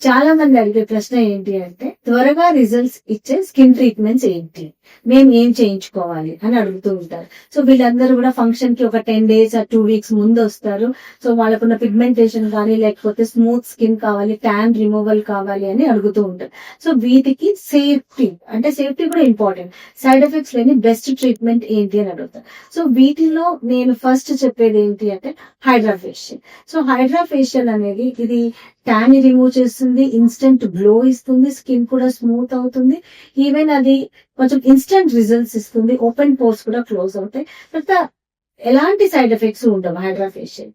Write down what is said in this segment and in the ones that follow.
చాలా మంది అడిగే ప్రశ్న ఏంటి అంటే, త్వరగా రిజల్ట్స్ ఇచ్చే స్కిన్ ట్రీట్మెంట్స్ ఏంటి, మేము ఏం చేయించుకోవాలి అని అడుగుతూ ఉంటారు. సో వీళ్ళందరూ కూడా ఫంక్షన్ కి ఒక 10 days 2 weeks ముందు వస్తారు. సో వాళ్ళకున్న పిగ్మెంటేషన్ కానీ లేకపోతే స్మూత్ స్కిన్ కావాలి, ట్యాన్ రిమూవల్ కావాలి అని అడుగుతూ ఉంటారు. సో వీటికి సేఫ్టీ కూడా ఇంపార్టెంట్. సైడ్ ఎఫెక్ట్స్ లేని బెస్ట్ ట్రీట్మెంట్ ఏంటి అని అడుగుతారు. సో వీటిలో నేను ఫస్ట్ చెప్పేది ఏంటి అంటే hydra facial. So hydra facial అనేది ఇది ట్యాన్ ని రిమూవ్ చేస్తుంది, ఇన్స్టెంట్ గ్లో ఇస్తుంది, స్కిన్ కూడా స్మూత్ అవుతుంది, ఈవెన్ అది కొంచెం ఇన్స్టెంట్ రిజల్ట్స్ ఇస్తుంది, ఓపెన్ పోర్స్ కూడా క్లోజ్ అవుతాయి, తర్వాత ఎలాంటి సైడ్ ఎఫెక్ట్స్ ఉండవు హైడ్రా ఫేషియల్.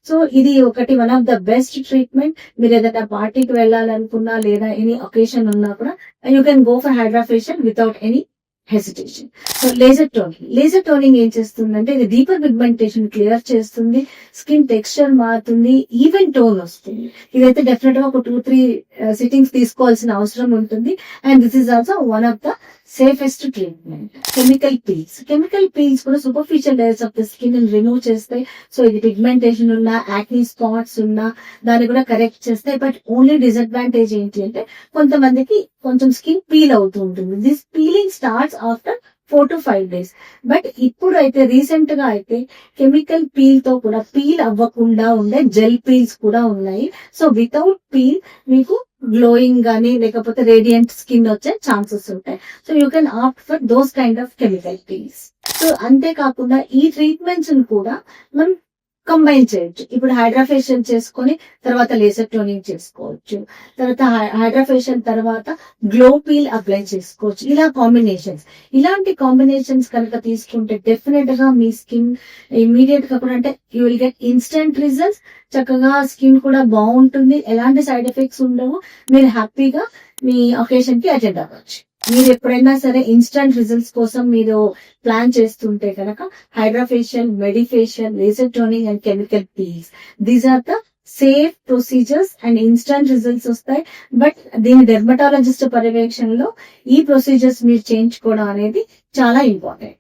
సో ఇది ఒకటి one of the best treatment. మీరు ఏదైనా పార్టీకి వెళ్ళాలనుకున్నా లేదా ఎనీ ఒకేషన్ ఉన్నా కూడా you can go for hydra facial without any hesitation. So laser toning ఏం చేస్తుందంటే ఇది డీపర్ పిగ్మెంటేషన్ క్లియర్ చేస్తుంది, స్కిన్ టెక్స్చర్ మారుతుంది, ఈవెన్ టోన్ వస్తుంది. ఇదైతే డెఫినెట్ గా ఒక 2-3 సిట్టింగ్స్ తీసుకోవాల్సిన అవసరం ఉంటుంది. And this is also one of the safest treatment. Chemical peels కూడా superficial layers of the skin remove చేస్తాయి. సో ఇది పిగ్మెంటేషన్ ఉన్నా, యాక్నీ స్పాట్స్ ఉన్నా దాన్ని కూడా కరెక్ట్ చేస్తాయి. బట్ ఓన్లీ డిసడ్వాంటేజ్ ఏంటి అంటే కొంతమందికి కొంచెం స్కిన్ పీల్ అవుతూ ఉంటుంది. This peeling starts after 4 to 5 days. But ఇప్పుడు అయితే రీసెంట్ గా అయితే కెమికల్ పీల్ తో కూడా పీల్ అవ్వకుండా ఉండే జెల్ పీల్స్ కూడా ఉన్నాయి. సో వితౌట్ పీల్ మీకు గ్లోయింగ్ గానీ లేకపోతే రేడియంట్ స్కిన్ వచ్చే ఛాన్సెస్ ఉంటాయి. So you can opt for those kind of chemical peels. So అంతేకాకుండా ఈ ట్రీట్మెంట్స్ కూడా మనం కంబైన్ చేయొచ్చు. ఇప్పుడు హైడ్రా ఫేషియల్ చేసుకొని తర్వాత లేజర్ టోనింగ్ చేసుకోవచ్చు, తర్వాత హైడ్రా ఫేషియల్ తర్వాత గ్లో పీల్ అప్లై చేసుకోవచ్చు. ఇలాంటి కాంబినేషన్స్ కనుక తీసుకుంటే డెఫినెట్ గా మీ స్కిన్ ఇమీడియట్ గా కూడా అంటే you will get instant results. చక్కగా స్కిన్ కూడా బాగుంటుంది, ఎలాంటి సైడ్ ఎఫెక్ట్స్ ఉండవు, మీరు హ్యాపీగా మీ ఒకేషన్ కి అటెండ్ అవ్వచ్చు. మీరు ఎప్పుడైనా సరే ఇన్స్టంట్ రిజల్ట్స్ కోసం మీరు ప్లాన్ చేస్తుంటే కనుక hydra facial, medifacial, laser toning and chemical peels, these are the safe procedures and instant results వస్తాయి. బట్ దీని డెర్మటాలజిస్ట్ పర్యవేక్షణలో ఈ ప్రొసీజర్స్ మీరు చేయించుకోవడం అనేది చాలా ఇంపార్టెంట్.